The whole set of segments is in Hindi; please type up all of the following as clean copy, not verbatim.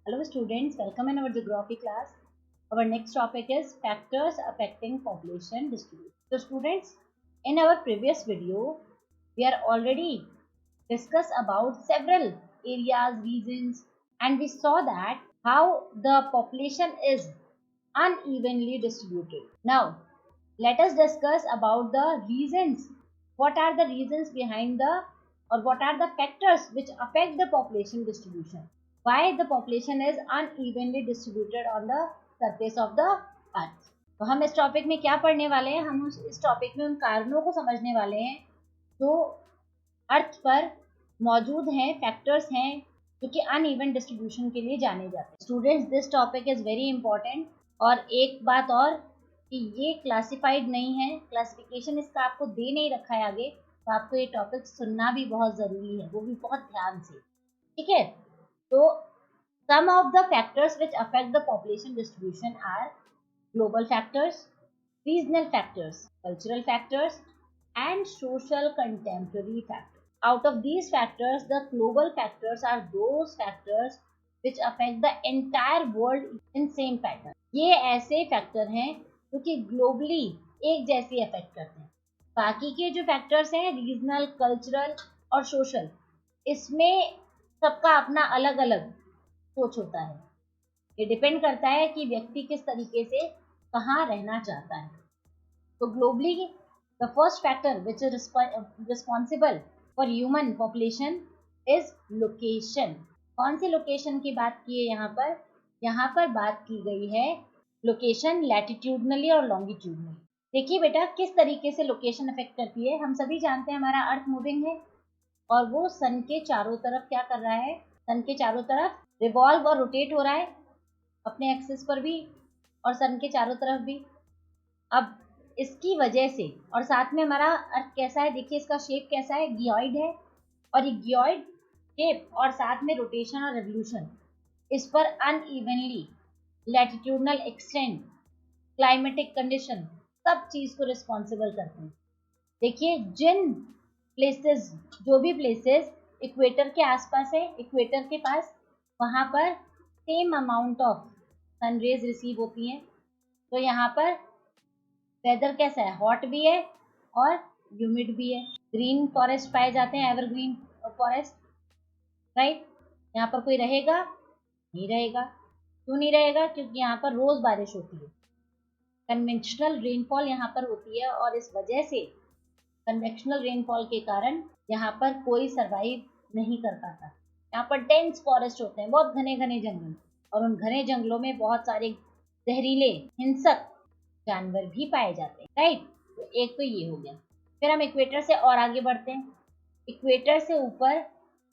Hello students, welcome in our geography class. Our next topic is factors affecting population distribution. So students, in our previous video, we are already discussed about several areas, regions, and we saw that how the population is unevenly distributed. Now, let us discuss about the reasons. What are the reasons behind what are the factors which affect the population distribution? Why the population is unevenly distributed on the surface of the earth? तो हम इस टॉपिक में क्या पढ़ने वाले हैं? हम इस टॉपिक में उन कारणों को समझने वाले हैं जो अर्थ पर मौजूद हैं, फैक्टर्स हैं जो कि अनइवन डिस्ट्रीब्यूशन के लिए जाने जाते हैं. Students, this topic is very important. और एक बात और कि ये क्लासिफाइड नहीं है, क्लासिफिकेशन इसका आपको दे नहीं रखा है आगे, तो आपको ये टॉपिक सुनना भी बहुत ज़रूरी है, वो भी बहुत ध्यान से. ठीक है, तो some of the factors which affect the population distribution are global factors, regional factors, cultural factors, and social contemporary factors. Out of these factors, the global factors are those factors which affect the entire world in same pattern. ये ऐसे फैक्टर हैं जो कि ग्लोबली एक जैसी अफेक्ट करते हैं. बाकी के जो फैक्टर्स हैं, रीजनल, कल्चरल और सोशल, इसमें सबका अपना अलग अलग सोच होता है. ये डिपेंड करता है कि व्यक्ति किस तरीके से कहाँ रहना चाहता है. तो globally the first factor which is responsible for human population is location. कौन सी लोकेशन की बात की है यहाँ पर? यहाँ पर बात की गई है लोकेशन लैटिट्यूडनली और लॉन्गिट्यूडनली. देखिए बेटा, किस तरीके से लोकेशन अफेक्ट करती है. हम सभी जानते हैं हमारा अर्थ मूविंग है और वो सन के चारों तरफ क्या कर रहा है? सन के चारों तरफ रिवॉल्व और रोटेट हो रहा है, अपने एक्सिस पर भी और सन के चारों तरफ भी. अब इसकी वजह से, और साथ में हमारा अर्थ कैसा है, देखिए इसका शेप कैसा है, गियोइड है. और ये गियोइड शेप और साथ में रोटेशन और रेवोल्यूशन, इस पर unevenly latitudinal extend, climatic condition, सब चीज को रिस्पॉन्सिबल करते हैं. देखिए, जिन प्लेसेस, जो भी प्लेसेस इक्वेटर के आसपास है, इक्वेटर के पास, वहाँ पर same amount of sun rays receive होती हैं. तो यहाँ पर वेदर कैसा है? हॉट भी है और ह्यूमिड भी है. ग्रीन फॉरेस्ट पाए जाते हैं, एवरग्रीन फॉरेस्ट, राइट. यहाँ पर कोई रहेगा? नहीं रहेगा. क्यों नहीं रहेगा? क्योंकि यहाँ पर रोज बारिश होती है, कन्वेंशनल रेनफॉल यहाँ पर होती है, और इस वजह से कन्वेंशनल रेनफॉल के कारण यहाँ पर कोई सरवाइव नहीं कर पाता. यहाँ पर डेंस फॉरेस्ट होते हैं, बहुत घने घने जंगल, और उन घने जंगलों में बहुत सारे जहरीले हिंसक जानवर भी पाए जाते हैं, राइट. तो एक तो ये हो गया. फिर हम इक्वेटर से और आगे बढ़ते हैं. इक्वेटर से ऊपर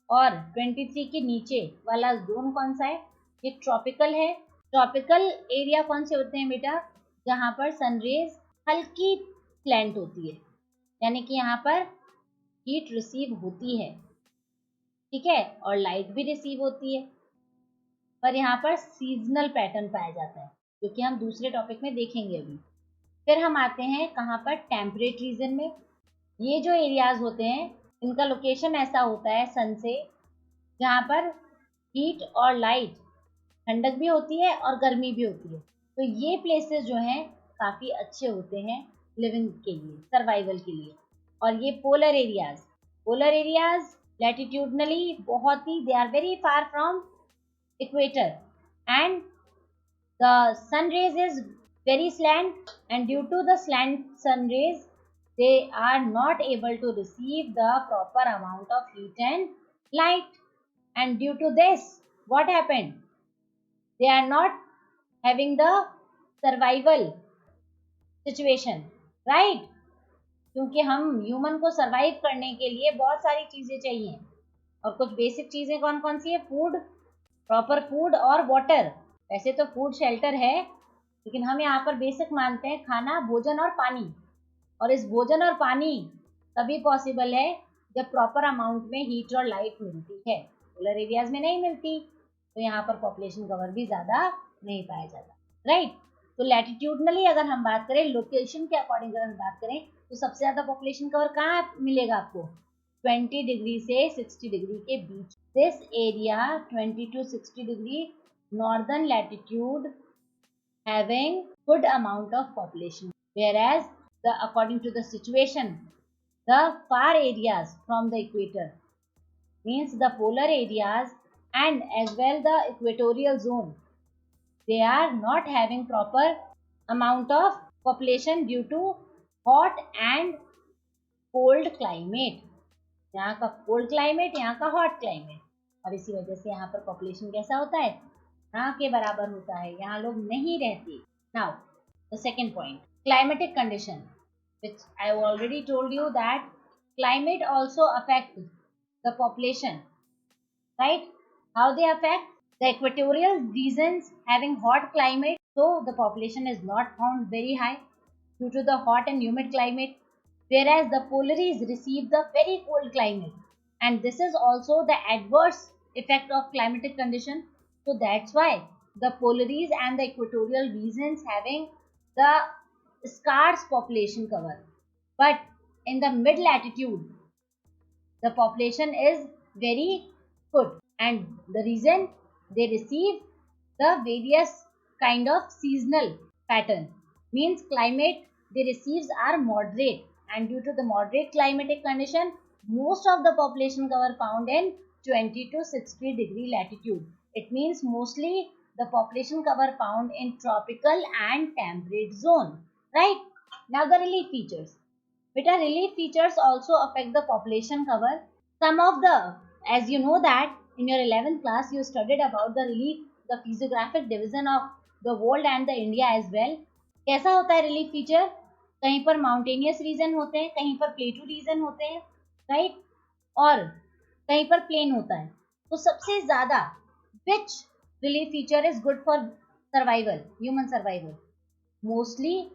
और 23 के नीचे वाला जोन कौन सा है? ये ट्रॉपिकल है. ट्रॉपिकल एरिया कौन से होते हैं बेटा? जहाँ पर सनरेज हल्की स्लैंट होती है, यानी कि यहाँ पर हीट रिसीव होती है, ठीक है, और लाइट भी रिसीव होती है. पर यहाँ पर सीजनल पैटर्न पाया जाता है, जो कि हम दूसरे टॉपिक में देखेंगे अभी. फिर हम आते हैं कहाँ पर? टेम्परेट रीजन में. ये जो एरियाज होते हैं, इनका लोकेशन ऐसा होता है सन से, जहाँ पर हीट और लाइट, ठंडक भी होती है और गर्मी भी होती है. तो ये प्लेसेस जो हैं काफ़ी अच्छे होते हैं लिविंग के लिए, सर्वाइवल के लिए. और ये पोलर एरियाज लैटिट्यूडनली बहुत ही, they are very far from equator, and the sun rays is very slant, and due to the slant sun rays, they are not able to receive the proper amount of heat and light. And due to this, what happened? They are not having the survival situation, right. क्योंकि हम ह्यूमन को सर्वाइव करने के लिए बहुत सारी चीजें चाहिए, और कुछ बेसिक चीजें कौन कौन सी है? फूड, प्रॉपर फूड और वाटर. वैसे तो फूड शेल्टर है, लेकिन हम यहाँ पर बेसिक मानते हैं खाना, भोजन और पानी. और इस भोजन और पानी तभी पॉसिबल है जब प्रॉपर अमाउंट में हीट और लाइट मिलती है. पोलर एरियाज में नहीं मिलती, तो यहाँ पर पॉपुलेशन कवर भी ज़्यादा नहीं पाया जाता, राइट. तो लैटिट्यूडनली अगर हम बात करें, लोकेशन के अकॉर्डिंग अगर हम बात करें, तो सबसे ज़्यादा पॉपुलेशन कवर कहाँ मिलेगा आपको? 20 डिग्री से 60 डिग्री के बीच. This area 20 to 60 degree northern latitude having good amount of population, whereas according to the situation, the far areas from the equator, means the polar areas and as well the equatorial zone, they are not having proper amount of population due to hot and cold climate. यहाँ का कोल्ड क्लाइमेट, यहाँ का हॉट क्लाइमेट, और इसी वजह से यहाँ पर पॉपुलेशन कैसा होता है, यहाँ के बराबर होता है, यहाँ लोग नहीं रहते. Now the second point, climatic condition, which I have already told you that climate also affect the population, right? How they affect? The equatorial regions having hot climate, so the population is not found very high due to the hot and humid climate, whereas the polaries receive the very cold climate, and this is also the adverse effect of climatic condition. So that's why the polaries and the equatorial regions having the scarce population cover, but in the mid latitude the population is very good, and the reason they receive the various kind of seasonal pattern, means climate they receives are moderate, and due to the moderate climatic condition, most of the population cover found in 20 to 60 degree latitude. It means mostly the population cover found in tropical and temperate zone, right? Now the relief features. Beta, relief features also affect the population cover. Some of the, as you know that in your 11th class you studied about the relief, the physiographic division of the world and the India as well. कैसा होता है रिलीफ फीचर? कहीं पर माउंटेनियस रीजन होते हैं, कहीं पर प्लेटू रीजन होते हैं, राइट, और कहीं पर प्लेन होता है. तो सबसे ज्यादा which relief feature is good for survival, human survival? Mostly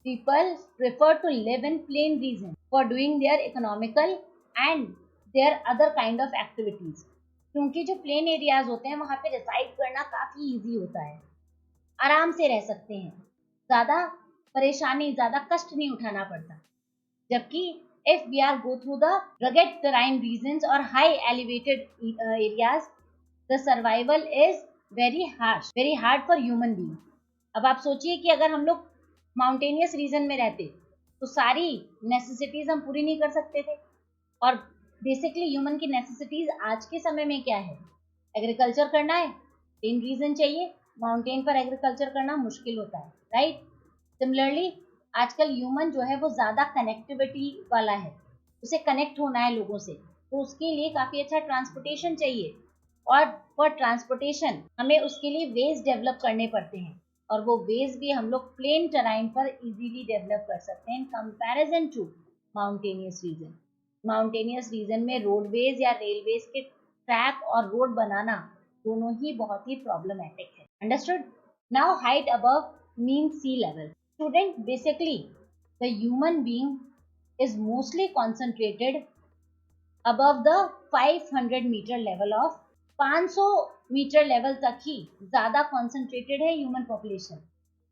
people prefer to live in plain region for doing their economical and their other kind of activities, क्योंकि जो प्लेन एरियाज होते हैं वहाँ पे रिसाइड करना काफ़ी इजी होता है, आराम से रह सकते हैं, ज़्यादा परेशानी, ज़्यादा कष्ट नहीं उठाना पड़ता. जबकि if we are go through the rugged terrain regions or high elevated areas, the survival is very harsh, very hard for human being. अब आप सोचिए कि अगर हम लोग माउंटेनियस रीजन में रहते तो सारी नेसेसिटीज हम पूरी नहीं कर सकते थे, और बेसिकली ह्यूमन की नेसेसिटीज आज के समय में क्या है? एग्रीकल्चर करना है, प्लेन रीजन चाहिए, माउंटेन पर एग्रीकल्चर करना मुश्किल होता है, राइट? सिमिलरली आजकल ह्यूमन जो है वो ज़्यादा कनेक्टिविटी वाला है, उसे कनेक्ट होना है लोगों से, तो उसके लिए काफ़ी अच्छा ट्रांसपोर्टेशन चाहिए, और फॉर ट्रांसपोर्टेशन हमें उसके लिए वेज डेवलप करने पड़ते हैं, और वो वेज भी हम लोग प्लेन टेराइन पर इजीली डेवलप कर सकते हैं in comparison to mountainous region. Mountainous region में रोडवेज या रेलवेज के ट्रैक और रोड बनाना दोनों ही बहुत ही प्रॉब्लमेटिक है. Understood? Now height above mean sea level. Student, basically the human being is mostly concentrated above the 500 meter level of 500 meter level तक ही ज़्यादा कॉन्सेंट्रेटेड है ह्यूमन पॉपुलेशन.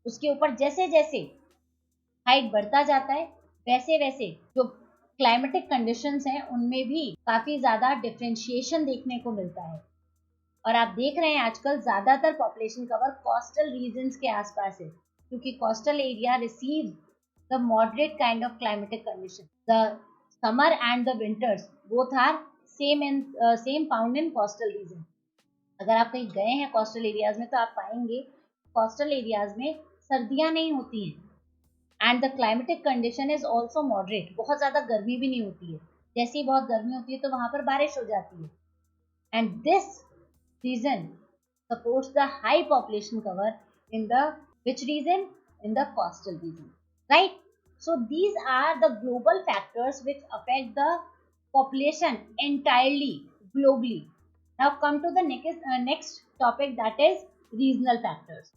उसके ऊपर जैसे जैसे हाइट बढ़ता जाता है वैसे वैसे जो क्लाइमेटिक कंडीशंस हैं उनमें भी काफ़ी ज़्यादा डिफ्रेंशिएशन देखने को मिलता है. और आप देख रहे हैं आजकल ज़्यादातर पॉपुलेशन कवर कोस्टल रीजन्स के आसपास है, क्योंकि coastal area receive the moderate kind of climatic condition. The summer and the winters both are same found in coastal region. अगर आप कहीं गए हैं कोस्टल एरियाज में तो आप पाएंगे कोस्टल एरियाज में सर्दियां नहीं होती हैं, and the climatic condition is also moderate. बहुत ज़्यादा गर्मी भी नहीं होती है, जैसे ही बहुत गर्मी होती है तो वहाँ पर बारिश हो जाती है, and this region supports the high population cover in the which region? In the coastal region, right? So these are the global factors which affect the population entirely globally. Now come to the next topic, that is regional factors.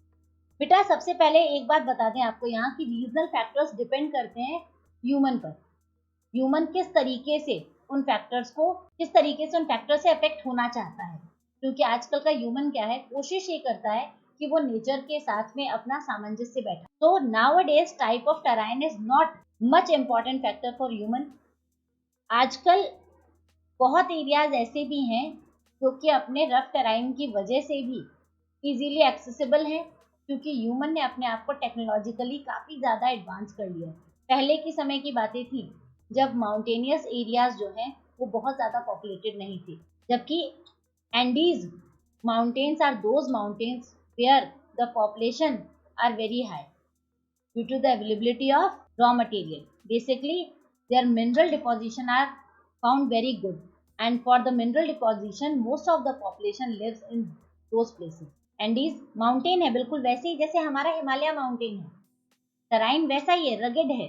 बेटा सबसे पहले एक बात बता दें आपको यहाँ कि रीजनल फैक्टर्स डिपेंड करते हैं ह्यूमन पर. ह्यूमन किस तरीके से उन फैक्टर से अफेक्ट होना चाहता है, क्योंकि आजकल का ह्यूमन क्या है, कोशिश ये करता है कि वो नेचर के साथ में अपना सामंजस्य बैठा. तो nowadays type of terrain is not much important factor for human. आजकल बहुत एरियाज ऐसे भी हैं जो कि अपने रफ टेराइन की वजह से भी इजीली एक्सेसिबल है क्योंकि ह्यूमन ने अपने आप को टेक्नोलॉजिकली काफ़ी ज़्यादा एडवांस कर लिया है। पहले की समय की बातें थी जब माउंटेनियस एरियाज जो हैं वो बहुत ज़्यादा पॉपुलेटेड नहीं थे, जबकि Andes mountains are those mountains where the population are very high due to the availability of raw material. Basically, their mineral deposition are found very good, and for the mineral deposition, most of the population lives in those places. Andes mountain है बिल्कुल वैसे ही जैसे हमारा हिमालय माउंटेन है, टराइन वैसा ही है, रगेड है,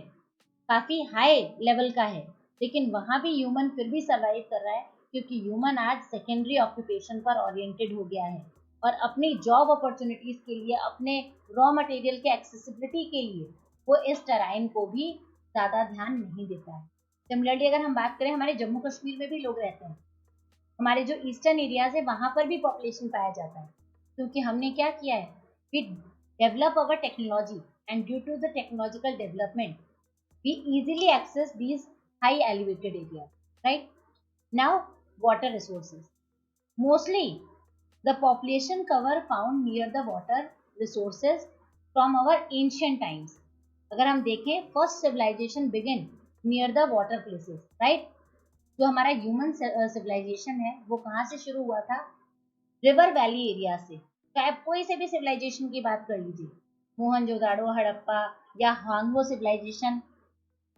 काफी हाई लेवल का है, लेकिन वहां भी ह्यूमन फिर भी सर्वाइव कर रहा है क्योंकि ह्यूमन आज सेकेंडरी ऑक्यूपेशन पर ओरिएंटेड हो गया है और अपनी जॉब अपॉर्चुनिटीज के लिए, अपने रॉ मटेरियल के एक्सेसिबिलिटी के लिए वो इस टराइन को भी ज़्यादा ध्यान नहीं देता है। सिमिलरली अगर हम बात करें, हमारे जम्मू कश्मीर में भी लोग रहते हैं, हमारे जो ईस्टर्न एरियाज है वहाँ पर भी पॉपुलेशन पाया जाता है क्योंकि हमने क्या किया है, we develop our technology and due to the technological development we easily access these high elevated areas, right? Now, water resources. Mostly, the population cover found near the water resources from our ancient times. अगर हम देखें, first civilization begin near the water places, right? जो हमारा ह्यूमन सिविलाइजेशन है वो कहाँ से शुरू हुआ था? रिवर वैली एरिया से। चाहे आप कोई से भी सिविलाइजेशन की बात कर लीजिए, मोहनजोदाड़ो, हड़प्पा या हांगवो सिविलाइजेशन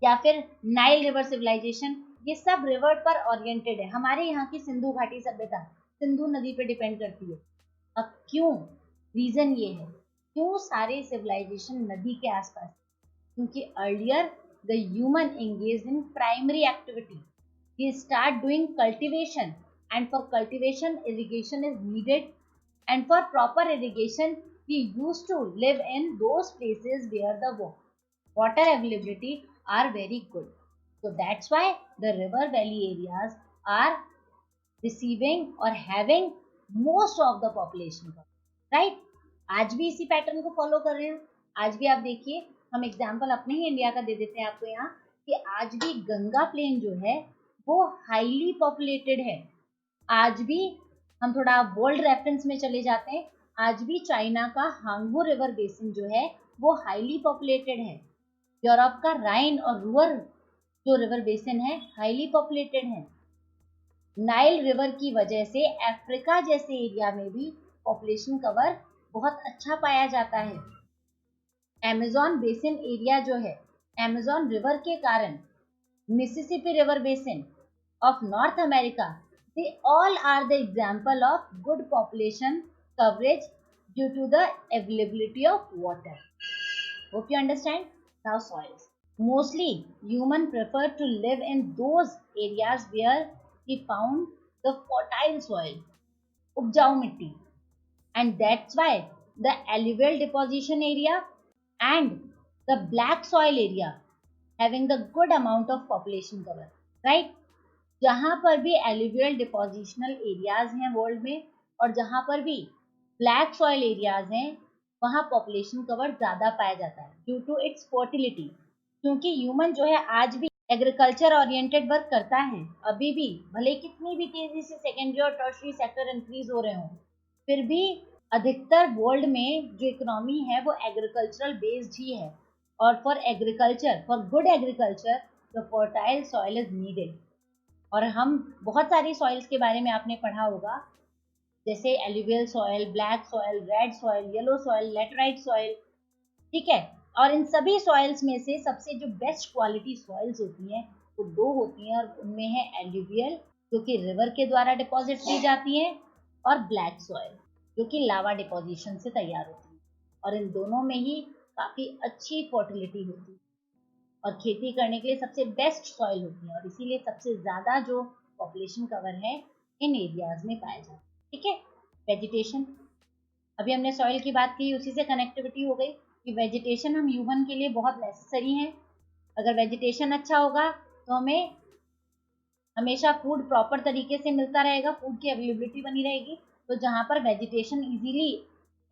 या फिर नाइल रिवर सिविलाइजेशन, ये सब रिवर पर ओरिएंटेड है। हमारे यहाँ की सिंधु घाटी सभ्यता सिंधु नदी पर डिपेंड करती है। अब क्यों? रीजन ये है क्यों सारे सिविलाइजेशन नदी के आसपास, क्योंकि earlier the human engage in primary activity, he start doing cultivation, and for cultivation irrigation is needed, and for proper irrigation he used to live in those places where the water availability are very good. So that's why the river valley areas are receiving or having most of the population, right? आज भी इसी पैटर्न को फॉलो कर रहे हैं। आज भी आप देखिए, हम एग्जांपल अपने ही इंडिया का दे देते हैं आपको यहाँ, कि आज भी गंगा प्लेन जो है वो हाईली पॉपुलेटेड है। आज भी हम थोड़ा वर्ल्ड रेफरेंस में चले जाते हैं, आज भी चाइना का हांगबो रिवर बेसिन जो है वो हाईली पॉपुलेटेड है। यूरोप का राइन और रुअर जो रिवर बेसिन है हाईली पॉपुलेटेड है। नाइल रिवर की वजह से अफ्रीका जैसे एरिया में भी पॉपुलेशन कवर बहुत अच्छा पाया जाता है। अमेज़न बेसिन एरिया जो है, अमेज़न रिवर के कारण Mississippi river basin of North America, they all are the example of good population coverage due to the availability of water. Hope you understand. Now soils. Mostly human prefer to live in those areas where he found the fertile soil, उपजाऊ मिट्टी, and that's why the alluvial deposition area and the black soil area having the good amount of population cover, right? जहाँ पर भी एलुवियल डिपोजिशनल एरियाज हैं वर्ल्ड में और जहाँ पर भी ब्लैक सॉइल एरियाज हैं वहाँ पॉपुलेशन कवर ज़्यादा पाया जाता है ड्यू टू इट्स फर्टिलिटी। क्योंकि ह्यूमन जो है आज भी एग्रीकल्चर ओरिएंटेड वर्क करता है, अभी भी, भले कितनी भी तेजी से सेकेंडरी और टर्शरी सेक्टर इंक्रीज हो रहे हों, फिर भी अधिकतर वर्ल्ड में जो इकोनॉमी है वो एग्रीकल्चरल बेस्ड ही है। और for agriculture, for good agriculture, the fertile soil is needed. और हम बहुत सारी सॉइल्स के बारे में आपने पढ़ा होगा, जैसे alluvial soil, black soil, red soil, yellow soil, laterite soil, ठीक है। और इन सभी सॉइल्स में से सबसे जो बेस्ट क्वालिटी सॉइल्स होती हैं वो दो होती हैं, और उनमें है एलुवियल जो कि रिवर के द्वारा डिपॉजिट की जाती है, और ब्लैक सॉइल जो कि लावा डिपोजिशन से तैयार होती है। और इन दोनों में ही काफ़ी अच्छी फर्टिलिटी होती है और खेती करने के लिए सबसे बेस्ट सॉइल होती है, और इसीलिए सबसे ज़्यादा जो पॉपुलेशन कवर है इन एरियाज में पाया जाता है। ठीक है। वेजिटेशन, अभी हमने सॉइल की बात की, उसी से कनेक्टिविटी हो गई कि वेजिटेशन हम ह्यूमन के लिए बहुत नेसेसरी है। अगर वेजिटेशन अच्छा होगा तो हमें हमेशा फूड प्रॉपर तरीके से मिलता रहेगा, फूड की अवेलेबिलिटी बनी रहेगी। तो जहाँ पर वेजिटेशन इजीली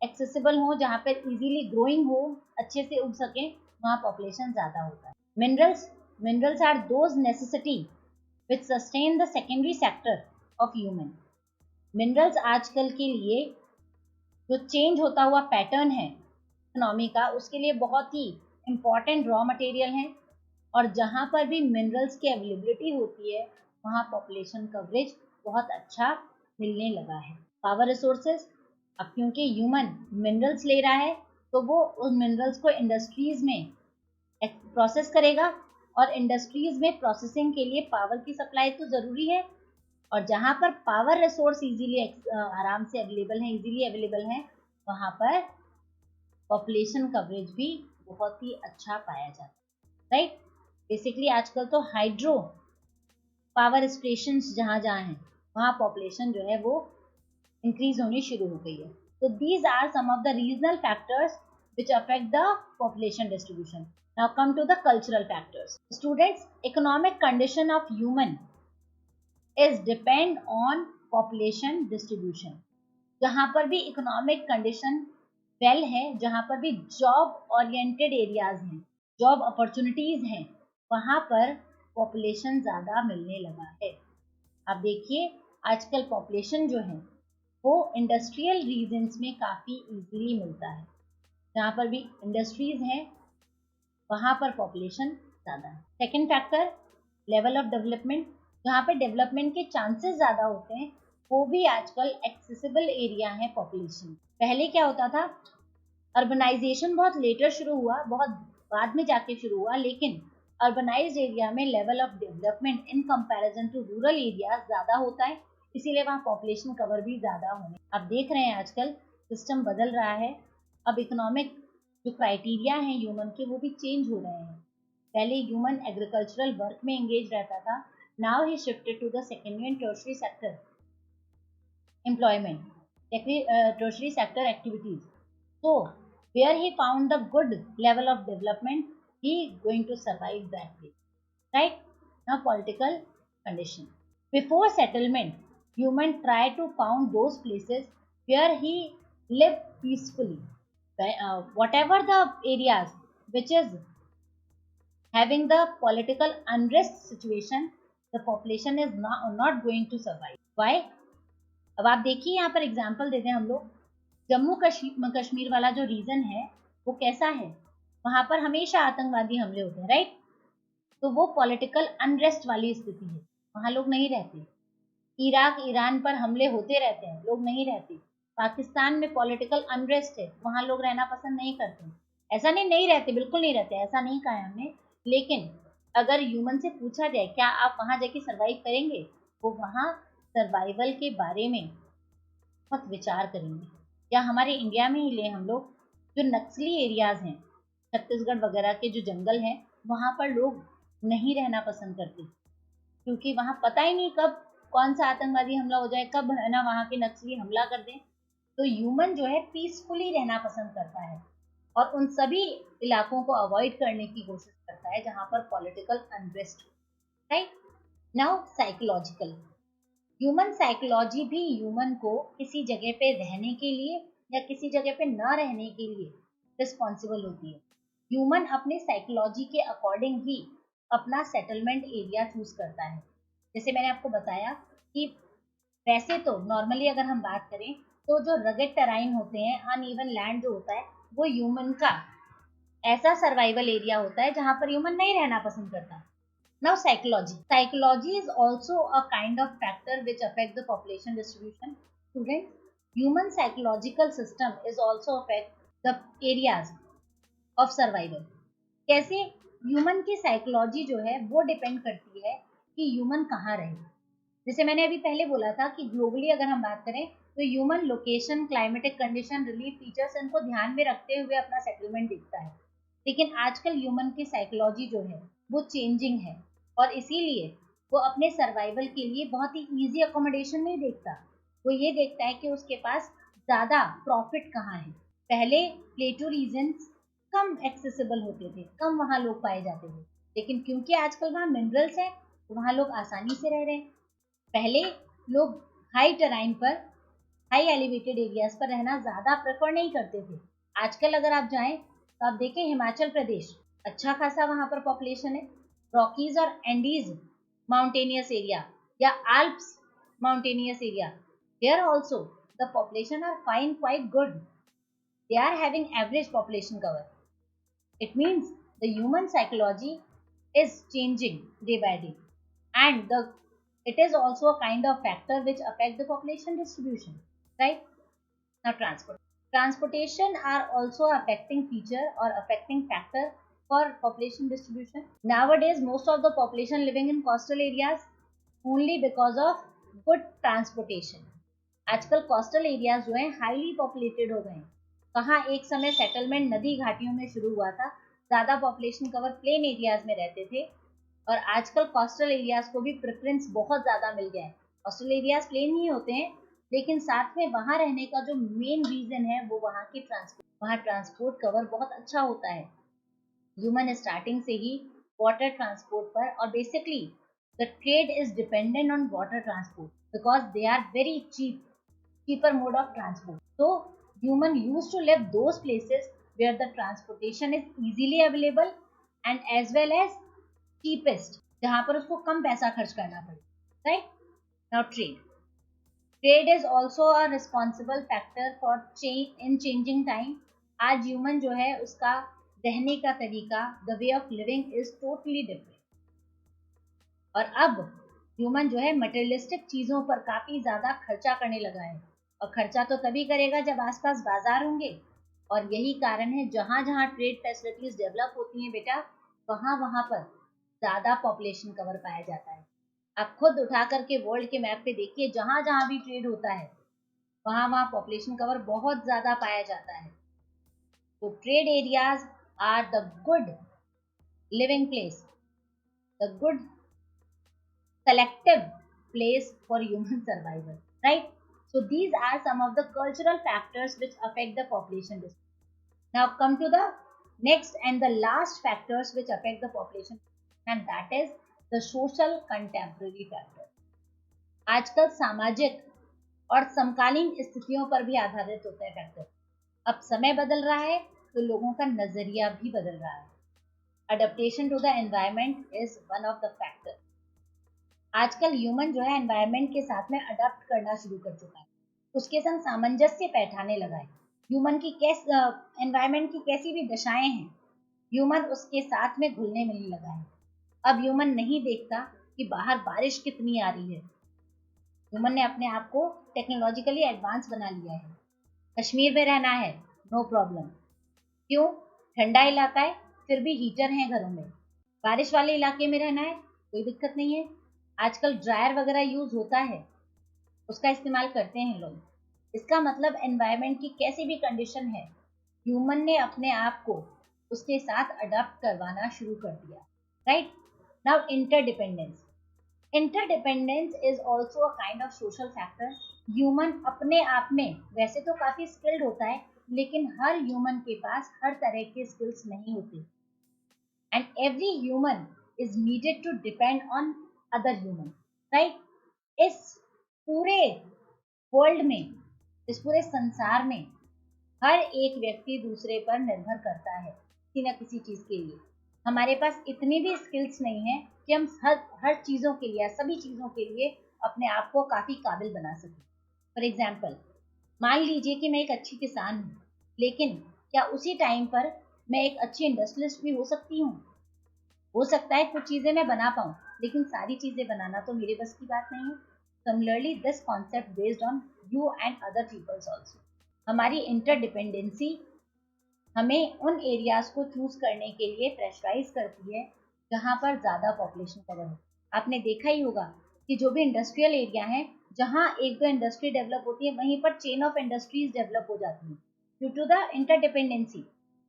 एक्सेसिबल हो, जहाँ पर इजीली ग्रोइंग हो, अच्छे से उग सके, वहाँ पॉपुलेशन ज़्यादा होता है। Minerals are those necessity which sustain the secondary sector of human. Minerals आजकल के लिए जो चेंज होता हुआ पैटर्न है इकोनॉमी का, उसके लिए बहुत ही इम्पॉर्टेंट रॉ मटेरियल है। और जहाँ पर भी मिनरल्स की अवेलेबिलिटी होती है वहाँ पॉपुलेशन कवरेज बहुत अच्छा मिलने लगा है। पावर रिसोर्सेज, अब क्योंकि ह्यूमन मिनरल्स ले रहा है तो वो उन मिनरल्स को इंडस्ट्रीज में प्रोसेस करेगा, और इंडस्ट्रीज में प्रोसेसिंग के लिए पावर की सप्लाई तो ज़रूरी है। और जहाँ पर पावर रिसोर्स इजीली आराम से अवेलेबल है, इजीली अवेलेबल है, वहाँ पर पॉपुलेशन कवरेज भी बहुत ही अच्छा पाया जाता है, राइट। बेसिकली आजकल तो हाइड्रो पावर स्टेशन जहाँ जहाँ हैं वहाँ पॉपुलेशन जो है वो इंक्रीज होनी शुरू हो गई है। तो these are some of the regional factors which affect the population distribution. Now come to the cultural factors. Students, economic condition of human is depend on population distribution. जहाँ पर भी इकोनॉमिक कंडीशन वेल है, जहाँ पर भी जॉब ओरिएंटेड एरियाज हैं, जॉब अपॉर्चुनिटीज हैं, वहाँ पर पॉपुलेशन ज़्यादा मिलने लगा है। अब देखिए आजकल पॉपुलेशन जो है वो इंडस्ट्रियल रीजन्स में काफ़ी इजीली मिलता है। जहाँ पर भी इंडस्ट्रीज हैं वहाँ पर पॉपुलेशन ज़्यादा है। Second factor, level of development, जहाँ पे डेवलपमेंट के चांसेस ज़्यादा होते हैं वो भी आजकल एक्सेसिबल एरिया है पॉपुलेशन। पहले क्या होता था, अर्बनाइजेशन बहुत लेटर शुरू हुआ, बहुत बाद में जाके शुरू हुआ, लेकिन अर्बनाइज्ड एरिया में level of development in comparison to rural area ज़्यादा होता है, इसीलिए वहाँ पॉपुलेशन कवर भी ज़्यादा होने। अब देख रहे हैं आजकल सिस्टम बदल रहा है, अब इकोनॉमिक जो क्राइटेरिया हैं ह्यूमन के वो भी चेंज हो रहे हैं। पहले ह्यूमन एग्रीकल्चरल वर्क में एंगेज रहता था, now he shifted to the secondary and tertiary sector employment, tertiary sector activities. So where he found the good level of development, he going to survive that way, right? Now political condition. Before settlement, human try to found those places where he lived peacefully. Whatever the areas which is having the political unrest situation, the population is not going to survive. Why? अब आप देखिए यहाँ पर एग्जाम्पल देते हैं हम लोग, जम्मू कश्मीर वाला जो रीजन है वो कैसा है, वहाँ पर हमेशा आतंकवादी हमले होते हैं, राइट। तो वो पॉलिटिकल अनरेस्ट वाली स्थिति है, वहाँ लोग नहीं रहते। इराक ईरान पर हमले होते रहते हैं, लोग नहीं रहते। पाकिस्तान में पॉलिटिकल अनरेस्ट है, वहाँ लोग रहना पसंद नहीं करते। ऐसा नहीं रहते, बिल्कुल नहीं रहते, ऐसा नहीं कहा है हमने, लेकिन अगर ह्यूमन से पूछा जाए क्या आप वहाँ जाके सर्वाइव करेंगे, वो वहाँ सर्वाइवल के बारे में बहुत विचार करेंगे। या हमारे इंडिया में ही ले हम लोग, जो नक्सली एरियाज हैं, छत्तीसगढ़ वगैरह के जो जंगल हैं, वहाँ पर लोग नहीं रहना पसंद करते, क्योंकि वहाँ पता ही नहीं कब कौन सा आतंकवादी हमला हो जाए, कब है ना वहाँ के नक्सली हमला कर दें। तो ह्यूमन जो है पीसफुली रहना पसंद करता है और उन सभी इलाकों को अवॉइड करने की कोशिश करता है जहाँ पर पॉलिटिकल अनरेस्ट हो, right. Now psychological, human psychology भी ह्यूमन को किसी जगह पे रहने के लिए या किसी जगह पे ना रहने के लिए रिस्पॉन्सिबल होती है। ह्यूमन अपने साइकोलॉजी के अकॉर्डिंग ही अपना सेटलमेंट एरिया चूज करता है। जैसे मैंने आपको बताया कि वैसे तो नॉर्मली अगर हम बात करें तो जो रगेड टेराइन होते हैं, अनइवन लैंड जो होता है, वो ह्यूमन का ऐसा सर्वाइवल एरिया होता है जहाँ पर ह्यूमन नहीं रहना पसंद करता। Now psychology. Psychology is also a kind of factor which affect the population distribution. Students, human psychological system is also affect the areas of survival. कैसे? ह्यूमन की साइकोलॉजी जो है वो डिपेंड करती है कि ह्यूमन कहाँ रहे। जैसे मैंने अभी पहले बोला था कि ग्लोबली अगर हम बात करें तो human location, climatic condition, relief features इनको ध्यान में रखते हुए अपना सेटलमेंट देखता है। लेकिन आजकल ह्यूमन की साइकोलॉजी जो है वो चेंजिंग है और इसीलिए वो अपने सर्वाइवल के लिए बहुत ही इजी अकोमोडेशन नहीं देखता, वो ये देखता है कि उसके पास ज़्यादा प्रॉफिट कहाँ है। पहले प्लेटो रीजन्स कम एक्सेसिबल होते थे, कम वहाँ लोग पाए जाते थे, लेकिन क्योंकि आजकल वहाँ मिनरल्स हैं तो वहाँ लोग आसानी से रह रहे हैं। पहले लोग हाई टेराइन पर, हाई एलिवेटेड एरियाज पर रहना ज़्यादा प्रेफर नहीं करते थे। आजकल अगर आप जाएं तो आप देखें हिमाचल प्रदेश अच्छा खासा वहाँ पर पॉपुलेशन है। रॉकीज और एंडीज माउंटेनियस एरिया या Alps mountainous area, there also the population are fine, quite good. They are having average population cover. It means the human psychology is changing day by day, and it is also a kind of factor which affect the population distribution, right? Now, transportation are also affecting feature or affecting factor for population distribution. Nowadays, most of the population living in coastal areas only because of good transportation. आजकल कोस्टल एरियाज जो हैं हाईली पॉपुलेटेड हो गए हैं. कहाँ एक समय सेटलमेंट नदी घाटियों में शुरू हुआ था, ज़्यादा पॉपुलेशन कवर प्लेन एरियाज में रहते थे, और आजकल कोस्टल एरियाज को भी प्रेफरेंस बहुत ज़्यादा मिल गया है. कोस्टल एरियाज प्लेन ही होते हैं, लेकिन साथ में वहाँ रहने का जो मेन रीज़न है वो वहाँ की ट्रांसपोर्ट. वहाँ ट्रांसपोर्ट कवर बहुत अच्छा होता है. ह्यूमन स्टार्टिंग से ही वाटर ट्रांसपोर्ट पर, और basically the trade is dependent on water transport because they are very cheaper mode of transport. So human used to live those places where the transportation is easily available and as well as cheapest, जहाँ पर उसको कम पैसा खर्च करना पड़े. Right? Now trade is also a responsible factor for change in changing time. आज ह्यूमन जो है उसका रहने का तरीका, the way of living is totally different. और अब ह्यूमन जो है मटेरियलिस्टिक चीज़ों पर काफ़ी ज़्यादा खर्चा करने लगा है, और खर्चा तो तभी करेगा जब आसपास बाजार होंगे. और यही कारण है जहाँ जहाँ ट्रेड फैसिलिटीज डेवलप होती हैं बेटा, वहाँ वहाँ पर ज़्यादा पॉपुलेशन कवर पाया जाता है. आप खुद उठा करके वर्ल्ड के मैप पे देखिए, जहाँ जहाँ भी ट्रेड होता है वहाँ वहाँ पॉपुलेशन कवर बहुत ज़्यादा पाया जाता है. तो trade areas are the good living place, the good collective place for human survival, right? So these are some of the cultural factors which affect the population distribution. Now come to the next and the last factors which affect the population, and that is the social contemporary factor. आजकल सामाजिक और समकालीन स्थितियों पर भी आधारित होता है फैक्टर. अब समय बदल रहा है तो लोगों का नजरिया भी बदल रहा है. Adaptation to the environment is one of the factor. आजकल ह्यूमन जो है एनवायरनमेंट के साथ में अडॉप्ट करना शुरू कर चुका है, उसके संग सामंजस्य बैठाने लगा है. ह्यूमन की एनवायरनमेंट की कैसी भी दशाएं हैं, ह्यूमन उसके साथ में घुलने मिलने लगा है. अब ह्यूमन नहीं देखता कि बाहर बारिश कितनी आ रही है. ह्यूमन ने अपने आप को टेक्नोलॉजिकली एडवांस बना लिया है. कश्मीर में रहना है, नो प्रॉब्लम. क्यों? ठंडा इलाका है, फिर भी हीटर हैं घरों में. बारिश वाले इलाके में रहना है, कोई दिक्कत नहीं है. आजकल ड्रायर वगैरह यूज होता है, उसका इस्तेमाल करते हैं लोग. इसका मतलब एनवायरनमेंट की कैसी भी कंडीशन है, ह्यूमन ने अपने आप को उसके साथ अडॉप्ट करवाना शुरू कर दिया. Right? Now interdependence is also a kind of social factor. Human अपने आप में वैसे तो काफी स्किल्ड होता है, लेकिन हर ह्यूमन के पास हर तरह के स्किल्स नहीं होते. And every human is needed to depend on other human. Right? इस पूरे वर्ल्ड में, इस पूरे संसार में हर एक व्यक्ति दूसरे पर निर्भर करता है किसी न किसी चीज के लिए. हमारे पास इतनी भी स्किल्स नहीं है कि हम हर चीजों के लिए, सभी चीजों के लिए अपने आप को काफी काबिल बना सकें. फॉर एग्जाम्पल, मान लीजिए कि मैं एक अच्छी किसान हूँ, लेकिन क्या उसी टाइम पर मैं एक अच्छी इंडस्ट्रियलिस्ट भी हो सकती हूँ? हो सकता है कुछ चीजें मैं बना पाऊँ, लेकिन सारी चीजें बनाना तो मेरे बस की बात नहीं है. Similarly this concept based on you and other peoples also. हमारी इंटरडिपेंडेंसी हमें उन एरियाज को चूज करने के लिए प्रेशराइज करती है जहाँ पर ज़्यादा पॉपुलेशन कवर हो. आपने देखा ही होगा कि जो भी इंडस्ट्रियल एरिया है, जहाँ एक दो इंडस्ट्री डेवलप होती है, वहीं पर चेन ऑफ इंडस्ट्रीज डेवलप हो जाती हैं ड्यू टू द इंटरडिपेंडेंसी.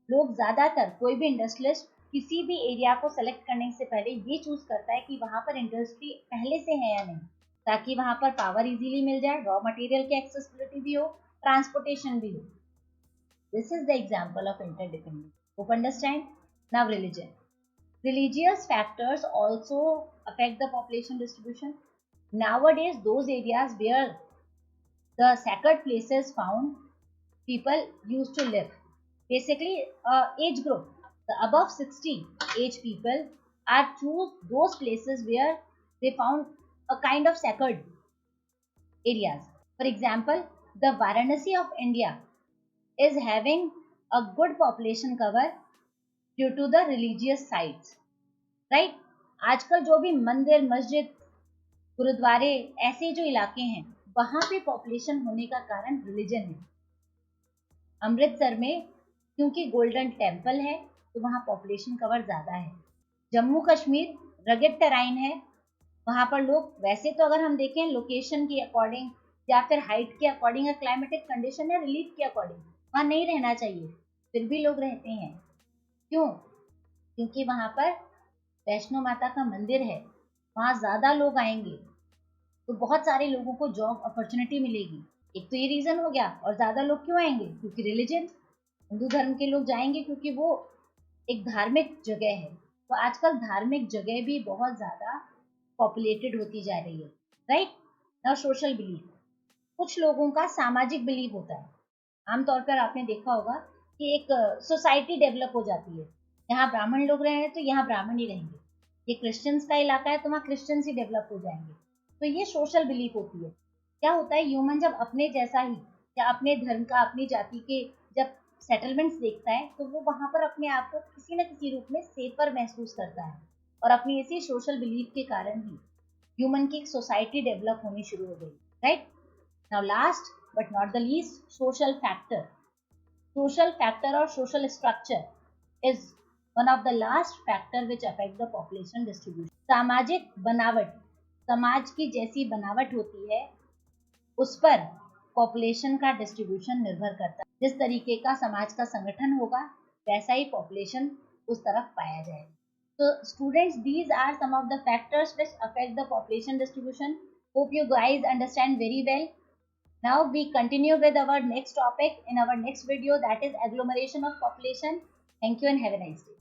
लोग ज़्यादातर, कोई भी इंडस्ट्रियलिस्ट किसी भी एरिया को सेलेक्ट करने से पहले ये चूज करता है कि वहाँ पर इंडस्ट्री पहले से है या नहीं, ताकि वहाँ पर पावर इजीली मिल जाए, रॉ मटेरियल की एक्सेसिबिलिटी भी हो, ट्रांसपोर्टेशन भी हो. This is the example of interdependence. Hope understand? Now religion. Religious factors also affect the population distribution. Nowadays, those areas where the sacred places found, people used to live. Basically, age group, the above 60 age people are choose those places where they found a kind of sacred areas. For example, the Varanasi of India is having a good population cover due to the religious sites, right? आजकल जो भी मंदिर, मस्जिद, गुरुद्वारे, ऐसे जो इलाके हैं वहां पे पॉपुलेशन होने का कारण रिलीजन है। अमृतसर में क्योंकि गोल्डन टेम्पल है तो वहाँ पॉपुलेशन कवर ज़्यादा है। जम्मू कश्मीर रगेड टेराइन है, वहाँ पर लोग वैसे तो अगर हम देखें लोकेशन के अकॉर्डिंग या फिर हाइट के अकॉर्डिंग या क्लाइमेटिक कंडीशन या रिलीफ के अकॉर्डिंग वहाँ नहीं रहना चाहिए, फिर भी लोग रहते हैं। क्यों? क्योंकि वहाँ पर वैष्णो माता का मंदिर है, वहाँ ज़्यादा लोग आएंगे तो बहुत सारे लोगों को जॉब अपॉर्चुनिटी मिलेगी। एक तो ये रीज़न हो गया। और ज़्यादा लोग क्यों आएंगे? क्योंकि रिलीजन, हिंदू धर्म के लोग जाएंगे क्योंकि वो एक धार्मिक जगह है। तो आजकल धार्मिक जगह भी बहुत ज़्यादा पॉपुलेटेड होती जा रही है, राइट? नाउ सोशल बिलीफ, कुछ लोगों का सामाजिक बिलीफ होता है। आमतौर पर आपने देखा होगा कि एक सोसाइटी डेवलप हो जाती है, यहाँ ब्राह्मण लोग रहे हैं तो यहाँ ब्राह्मण ही रहेंगे, ये क्रिश्चियंस का इलाका है तो वहाँ क्रिश्चियंस ही डेवलप हो जाएंगे। तो ये सोशल बिलीफ होती है। क्या होता है, ह्यूमन जब अपने जैसा ही या अपने धर्म का, अपनी जाति के जब सेटलमेंट्स देखता है तो वो वहाँ पर अपने आप को किसी न किसी रूप में सेफर महसूस करता है। और अपनी इसी सोशल बिलीफ के कारण ही ह्यूमन की एक सोसाइटी डेवलप होनी शुरू हो गई, right? Now last but not the least, social factor. Social factor और social structure is one of the last factor which affect the population distribution. सामाजिक बनावट, समाज की जैसी बनावट होती है उस पर पॉपुलेशन का डिस्ट्रीब्यूशन निर्भर करता है। जिस तरीके का समाज का संगठन होगा वैसा ही पॉपुलेशन उस तरफ पाया जाएगा। तो students, these are some of the factors which affect the population distribution. Hope you guys understand very well. Now we continue with our next topic in our next video, that is agglomeration of population. Thank you and have a nice day.